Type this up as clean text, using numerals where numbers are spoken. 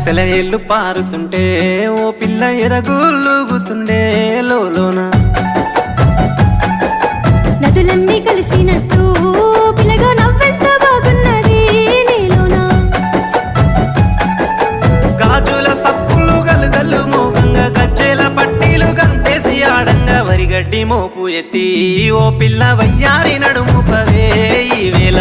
సెలయేళ్ళు పారుతుంటే ఓ పిల్ల ఎదగులుగుతుండే లోలోన నదులన్నీ కలిసినట్టు పిల్లగా నవ్వెంత బాగున్నది నీలోన గాజుల సప్పులు గలుగల్లు మోగంగా గజ్జెల పట్టీలు గంతేసి ఆడంగా వరిగడ్డి మోపు ఎత్తి ఓ పిల్ల వయ్యారి నడుము పవే ఈ వేళ